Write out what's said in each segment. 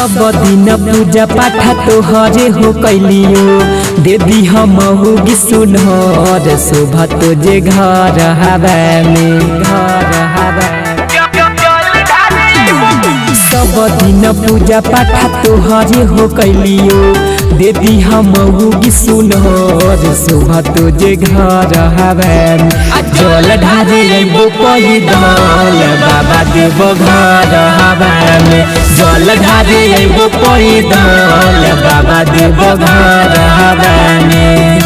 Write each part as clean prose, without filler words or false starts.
सब दिन पूजा पाठ तोहरे हो कैलियो देवी हम सुनहर शोभा तुझे घर हवा में सब दिन पूजा पाठ तोहरे हो कैलियो देवी हम सुनहर शोभा तुझे घर हवा में जल ढारे अबो पैदल बाबा देव घर हवा में जल ढारे अबो पैदल बाबा देव घर हवा में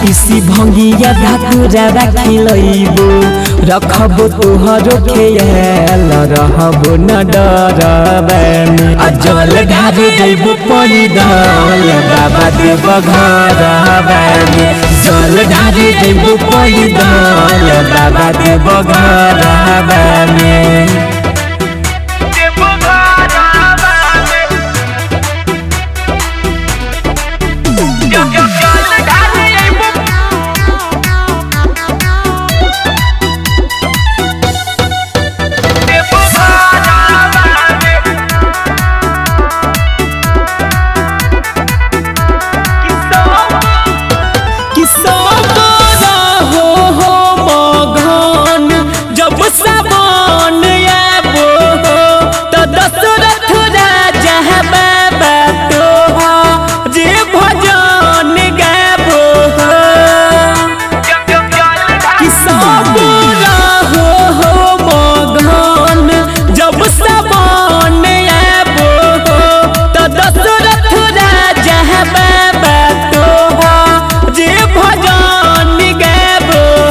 किसी भंगिया धातुरा राखिलैबो रखबो तोहरो खेल रहबो न डरबे जल ढारे देबो पैदल बाबा देव घर हवा में जल ढारे देबो पैदल बाबा देव घर हवा में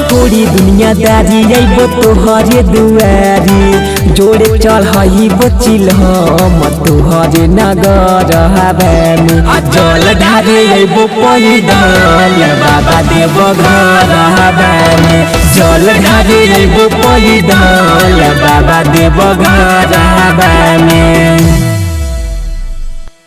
दुनियादारी अबो तोहरे दुआरी जोड़े चढ़ी बचिल हम तोहरे नगर हवा में जल ढारे अबो पैदल बाबा देव घर हवा में जल ढारे अबो पैदल बाबा देव घर हवा में।